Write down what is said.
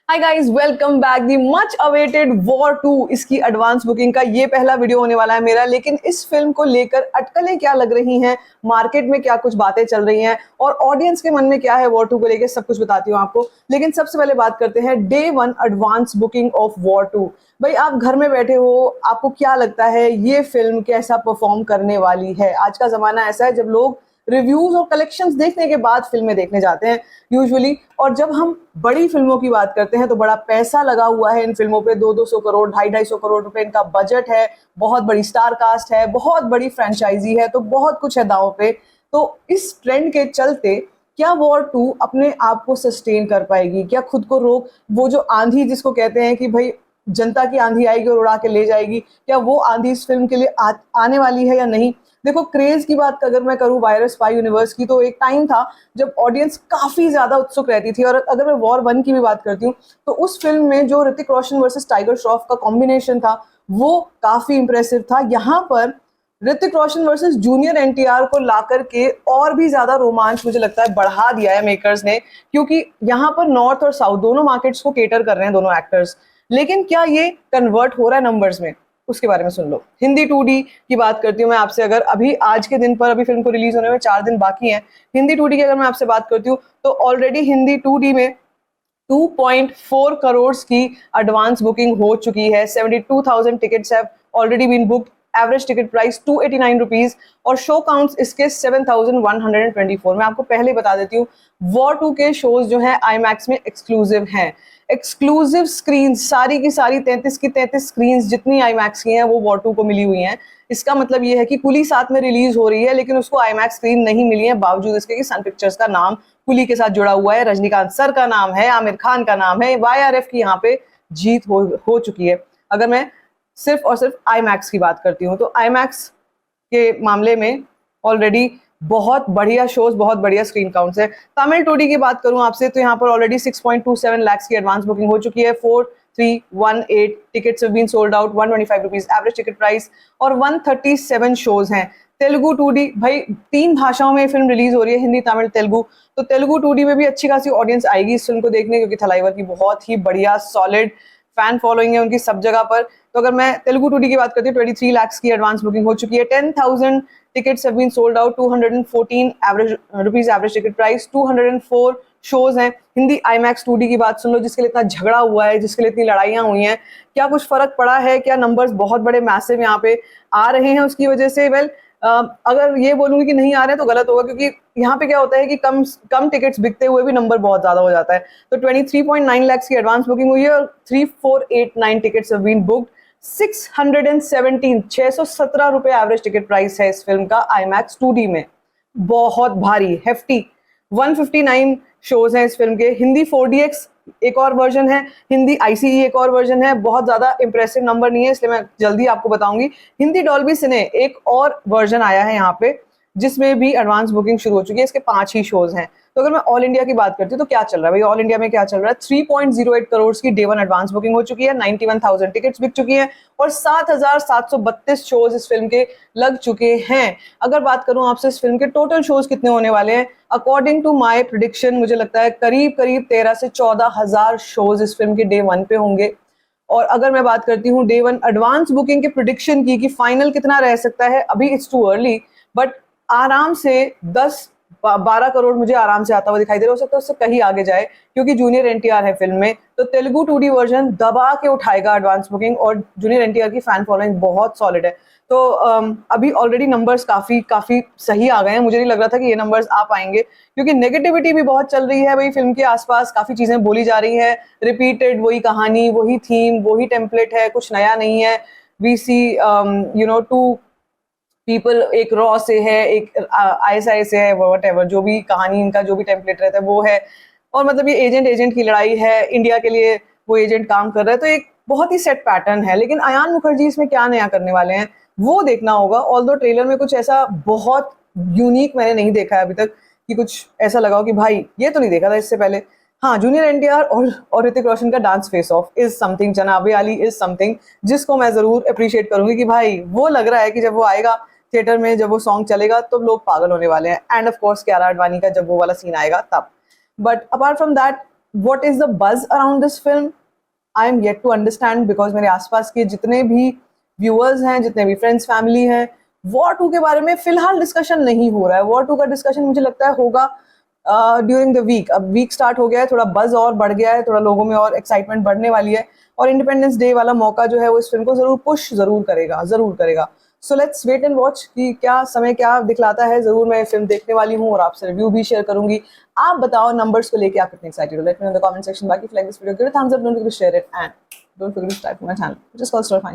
Hi guys, welcome back. दी much awaited war 2 इसकी advance booking का ये पहला वीडियो होने वाला है मेरा। लेकिन इस फिल्म को लेकर अटकलें क्या लग रही हैं, मार्केट में क्या कुछ बातें चल रही हैं और ऑडियंस के मन में क्या है वॉर 2 को लेकर, सब कुछ बताती हूँ आपको। लेकिन सबसे पहले बात करते हैं day 1 advance booking of war 2। भाई आप घर में बैठे हो, आपको क्या लगता है ये फिल्म कैसा परफॉर्म करने वाली है? आज का जमाना ऐसा है जब लोग रिव्यूज और कलेक्शंस देखने के बाद फिल्में देखने जाते हैं यूजुअली। और जब हम बड़ी फिल्मों की बात करते हैं तो बड़ा पैसा लगा हुआ है इन फिल्मों पे, 200 करोड़ 250 करोड़ रुपए इनका बजट है, बहुत बड़ी स्टार कास्ट है, बहुत बड़ी फ्रेंचाइजी है, तो बहुत कुछ है दांव पे। तो इस ट्रेंड के चलते क्या वॉर 2 अपने आप को सस्टेन कर पाएगी? क्या खुद को रोक, वो जो आंधी जिसको कहते हैं कि भाई जनता की आंधी आएगी और उड़ा के ले जाएगी, क्या वो आंधी इस फिल्म के लिए आने वाली है या नहीं? देखो, क्रेज की बात अगर मैं करूं वायरस स्पाई यूनिवर्स की, तो एक टाइम था जब ऑडियंस काफी ज्यादा उत्सुक रहती थी। और अगर मैं वॉर 1 की भी बात करती हूँ तो उस फिल्म में जो ऋतिक रोशन वर्सेस टाइगर श्रॉफ का कॉम्बिनेशन था वो काफी इंप्रेसिव था। यहाँ पर ऋतिक रोशन वर्सेस जूनियर एनटीआर को लाकर के और भी ज्यादा रोमांच मुझे लगता है बढ़ा दिया है मेकर्स ने, क्योंकि यहाँ पर नॉर्थ और साउथ दोनों मार्केट्स को केटर कर रहे हैं दोनों एक्टर्स। लेकिन क्या ये कन्वर्ट हो रहा है नंबर्स में, उसके बारे में सुन लो। हिंदी 2D की बात करती हूँ मैं आपसे। अगर अभी आज के दिन पर, अभी फिल्म को रिलीज होने में 4 दिन बाकी हैं, हिंदी 2D की अगर मैं आपसे बात करती हूँ तो ऑलरेडी हिंदी 2D में 2.4 करोड़ की एडवांस बुकिंग हो चुकी है। 72,000 tickets have already been booked. Average ticket price 289 rupees और शो काउंट्स इसके 7,124। मैं आपको पहले बता देती हूँ, वॉर 2 के शोज जो हैं आईमैक्स में एक्सक्लूसिव हैं। एक्सक्लूसिव स्क्रीन सारी की सारी 33 की 33 स्क्रीन जितनी आईमैक्स की हैं वो वॉर 2 को मिली हुई हैं। इसका मतलब ये है कि कुली साथ में रिलीज हो रही है लेकिन उसको आईमैक्स स्क्रीन नहीं मिली है, बावजूद इसके कि सन पिक्चर्स का नाम कुली के साथ जुड़ा हुआ है, रजनीकांत सर का नाम है, आमिर खान का नाम है, वाईआरएफ की यहाँ पे जीत हो चुकी है। अगर मैं सिर्फ और सिर्फ आईमैक्स की बात करती हूँ तो आईमैक्स के मामले में ऑलरेडी बहुत बढ़िया शोज, बहुत बढ़िया स्क्रीन काउंट्स है। तमिल 2D की बात करूं आपसे तो यहाँ पर ऑलरेडी 6.27 लाख की एडवांस बुकिंग हो चुकी है। 4318 tickets have been sold out, 125 rupees average ticket price और 137 शोज हैं। तेलुगु 2D, भाई 3 भाषाओं में फिल्म रिलीज हो रही है, हिंदी तमिल तेलुगु। तो तेलुगु 2D में भी अच्छी खासी ऑडियंस आएगी इस फिल्म को देखने, क्योंकि थलाइवर की बहुत ही बढ़िया सॉलिड फैन फॉलोइंग है उनकी सब जगह पर। तो अगर मैं तेलुगु 2D की बात करती हूँ 23 लाख की एडवांस बुकिंग हो चुकी है। 10,000 tickets have been sold out, 214 rupees average ticket price, 204 shows हैं। हिंदी आईमैक्स 2D की बात सुन लो, जिसके लिए इतना झगड़ा हुआ है, जिसके लिए इतनी लड़ाइयां हुई हैं, क्या कुछ फर्क पड़ा है? क्या नंबर्स बहुत बड़े मैसिव यहाँ पे आ रहे हैं उसकी वजह से? वेल, अगर ये बोलूंगी कि नहीं आ रहे हैं तो गलत होगा, क्योंकि यहाँ पे क्या होता है कि कम कम टिकट्स बिकते हुए भी नंबर बहुत ज्यादा हो जाता है। तो 23.9 लाख की एडवांस बुकिंग हुई है और 3489 टिकट्स हैव बीन बुक्ड। 617 रुपए एवरेज टिकट प्राइस है इस फिल्म का आईमैक्स 2D में। बहुत भारी हेफ्टी 159 शोज हैं इस फिल्म के। हिंदी 4DX एक और वर्जन है, हिंदी ICE एक और वर्जन है। बहुत ज्यादा इंप्रेसिव नंबर नहीं है, इसलिए मैं जल्दी आपको बताऊंगी। हिंदी डॉल्बी सिने एक और वर्जन आया है यहाँ पे, जिसमें भी एडवांस बुकिंग शुरू हो चुकी है। इसके 5 ही शोज हैं। तो अगर मैं ऑल इंडिया की बात करती हूँ तो क्या चल रहा है भाई, ऑल इंडिया में क्या चल रहा है? 3.08 करोड़ की डे 1 एडवांस बुकिंग हो चुकी है, 91,000 टिकट्स बिक चुकी हैं और 7,732 शोज इस फिल्म के लग चुके हैं। अगर बात करूं आपसे इस फिल्म के टोटल शोज कितने होने वाले हैं, अकॉर्डिंग टू माय प्रेडिक्शन मुझे लगता है करीब करीब 13 से 14,000 शोज इस फिल्म के डे 1 पे होंगे। और अगर मैं बात करती हूँ डे 1 एडवांस बुकिंग के प्रेडिक्शन की कि फाइनल कितना रह सकता है, अभी इट्स टू अर्ली, बट आराम से 10-12 करोड़ मुझे आराम से आता हुआ दिखाई दे रहा। हो सकता है उससे कहीं आगे जाए, क्योंकि जूनियर एनटीआर है फिल्म में। तो तेलुगु 2D वर्जन दबा के उठाएगा एडवांस बुकिंग, और जूनियर एनटीआर की फैन फॉलोइंग बहुत सॉलिड है। तो अभी ऑलरेडी नंबर्स काफी सही आ गए हैं। मुझे नहीं लग रहा था कि ये नंबर्स आ पाएंगे, क्योंकि नेगेटिविटी भी बहुत चल रही है भाई फिल्म के आसपास। काफी चीजें बोली जा रही है, रिपीटेड वही कहानी, वही थीम, वही टेम्पलेट है, कुछ नया नहीं है। वी सी टू पीपल, एक रॉ से है, एक ISI से है, वट एवर, जो भी कहानी इनका जो भी टेम्पलेट रहता है वो है। और मतलब ये एजेंट की लड़ाई है, इंडिया के लिए वो एजेंट काम कर रहा है, तो एक बहुत ही सेट पैटर्न है। लेकिन अयान मुखर्जी इसमें क्या नया करने वाले हैं वो देखना होगा। ऑल्दो ट्रेलर में कुछ ऐसा बहुत यूनिक मैंने नहीं देखा है अभी तक, कि कुछ ऐसा लगा हो कि भाई ये तो नहीं देखा था इससे पहले। हाँ, जूनियर एनटीआर और ऋतिक रोशन का dance face of is something, जनाबे आली इज समथिंग, जिसको मैं जरूर अप्रिशिएट करूंगी कि भाई वो लग रहा है कि जब वो आएगा थिएटर में, जब वो सॉन्ग चलेगा तो लोग पागल होने वाले हैं। End of course Kiara Advani का जब वो वाला सीन आएगा तब। But apart from that, what is the buzz around this film? I am yet to understand, because मेरे आसपास के जितने भी व्यूअर्स हैं, जितने भी फ्रेंड्स फैमिली हैं, वॉर 2 के बारे में फिलहाल डिस्कशन नहीं हो रहा है. वॉर 2 का डिस्कशन मुझे लगता है होगा ड्यूरिंग द वीक. अब वीक स्टार्ट हो गया है, थोड़ा बज और बढ़ गया है, थोड़ा लोगों में और एक्साइटमेंट बढ़ने वाली है, और इंडिपेंडेंस डे वाला मौका जो है वो इस फिल्म को जरूर पुश जरूर करेगा. So let's wait and watch कि क्या समय क्या दिखलाता है. जरूर मैं फिल्म देखने वाली हूँ और आपसे रिव्यू भी शेयर करूंगी. आप बताओ नंबर्स को लेके आप कितने एक्साइटेड हो. Let me know in the comment section. बाकी like this video, give a thumbs up, don't forget to share it, and don't forget to subscribe to my channel, just call store fine.